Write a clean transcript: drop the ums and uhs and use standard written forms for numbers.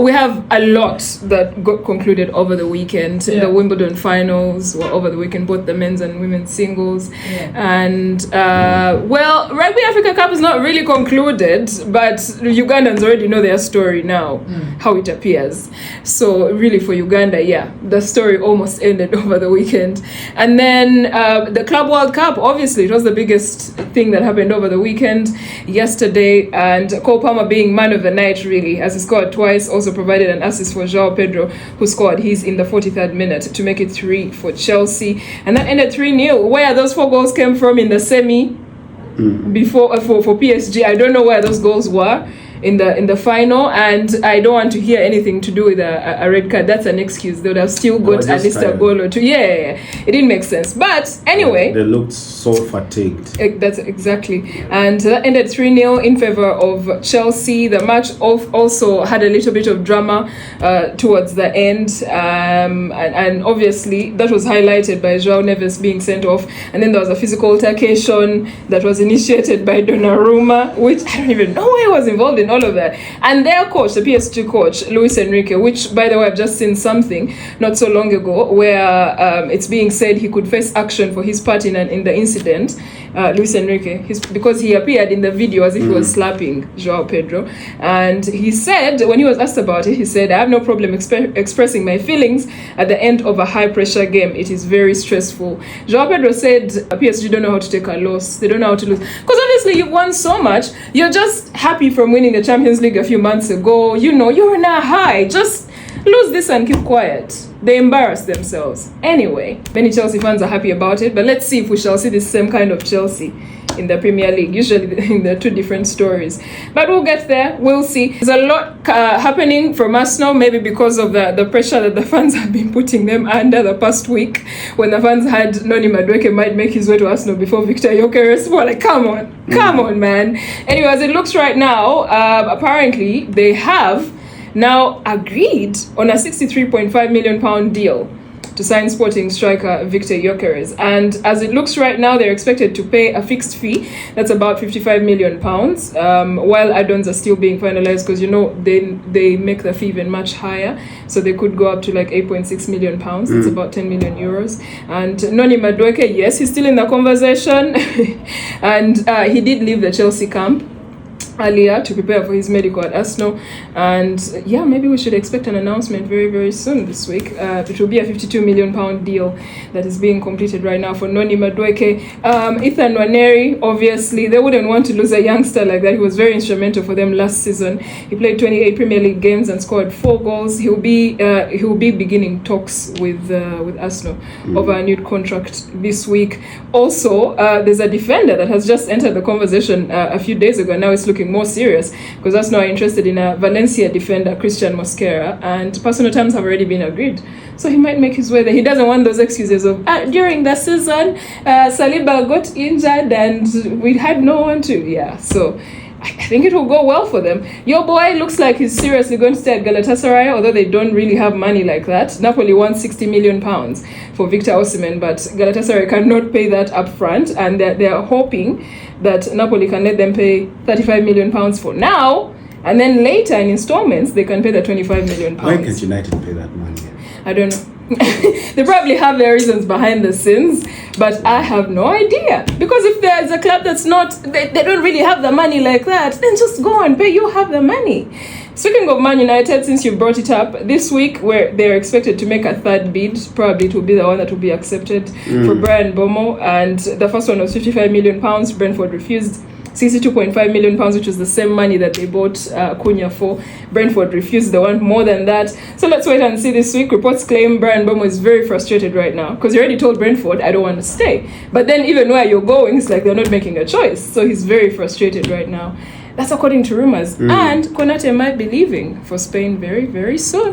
We have a lot that got concluded over the weekend. The Wimbledon finals were over the weekend, both the men's and women's singles. And, well, Rugby Africa Cup is not really concluded, but Ugandans already know their story now, how it appears. So, really, for Uganda, the story almost ended over the weekend. And then the Club World Cup, obviously, it was the biggest thing that happened over the weekend yesterday. And Cole Palmer being man of the night, really, as he scored twice, also provided an assist for João Pedro, who scored his in the 43rd minute to make it 3 for Chelsea. And that ended 3-0. Where those 4 goals came from in the semi before for PSG, I don't know where those goals were in the final, and I don't want to hear anything to do with a red card. That's an excuse. They would have still got at least a goal or two. It didn't make sense. But anyway, they looked so fatigued. That's exactly. And that ended 3-0 in favor of Chelsea. The match also had a little bit of drama towards the end, and obviously that was highlighted by João Neves being sent off, and then there was a physical altercation that was initiated by Donnarumma, which I don't even know why he was involved in all of that. And their coach, the PSG coach, Luis Enrique, which, by the way, I've just seen something not so long ago where it's being said he could face action for his part in the incident. Luis Enrique, because he appeared in the video as if he was slapping João Pedro. And he said, when he was asked about it, he said, I have no problem expressing my feelings at the end of a high-pressure game. It is very stressful. João Pedro said, PSG don't know how to take a loss. They don't know how to lose. Because obviously you've won so much. You're just happy from winning the Champions League a few months ago. You know, you're in a high. Just lose this and keep quiet. They embarrass themselves. Anyway, many Chelsea fans are happy about it, but let's see if we shall see the same kind of Chelsea in the Premier League. Usually they're two different stories. But we'll get there. We'll see. There's a lot happening from Arsenal, maybe because of the pressure that the fans have been putting them under the past week, when the fans had Noni Madueke might make his way to Arsenal before Victor Gyökeres. Well, like, come on, man. Anyway, as it looks right now, apparently they have now agreed on a £63.5 million deal to sign Sporting striker Victor Gyökeres. And as it looks right now, they're expected to pay a fixed fee. That's about £55 million, while add-ons are still being finalized, because, you know, they make the fee even much higher. So they could go up to like £8.6 million. It's about 10 million euros. And Noni Madueke, yes, he's still in the conversation. And he did leave the Chelsea camp earlier to prepare for his medical at Arsenal, and maybe we should expect an announcement very, very soon this week. It will be a £52 million deal that is being completed right now for Noni Madueke. Ethan Nwaneri, obviously they wouldn't want to lose a youngster like that. He was very instrumental for them last season. He played 28 Premier League games and scored 4 goals. He'll be beginning talks with Arsenal over a new contract this week. Also, there's a defender that has just entered the conversation a few days ago. Now it's looking more serious, because Arsenal are interested in a Valencia defender, Christian Mosquera, and personal terms have already been agreed. So he might make his way there. He doesn't want those excuses of during the season Saliba got injured and we had no one to. So I think it will go well for them. Your boy looks like he's seriously going to stay at Galatasaray, although they don't really have money like that. Napoli wants £60 million for Victor Osimhen, but Galatasaray cannot pay that up front, and they're hoping that Napoli can let them pay £35 million for now, and then later in installments they can pay the £25 million. Why can't United pay that money? I don't know. They probably have their reasons behind the scenes, but I have no idea. Because if there's a club that's not, they don't really have the money like that, then just go and pay. You have the money. Speaking of Man United, since you brought it up, this week where they're expected to make a third bid, probably it will be the one that will be accepted for Brian Bomo, and the first one was £55 million. Brentford refused. 62.5 million pounds, which was the same money that they bought Cunha for. Brentford refused. They want more than that. So let's wait and see this week. Reports claim Brian Bomo is very frustrated right now, because he already told Brentford, I don't want to stay. But then even where you're going, it's like they're not making a choice. So he's very frustrated right now. That's according to rumors. And Konate might be leaving for Spain very, very soon.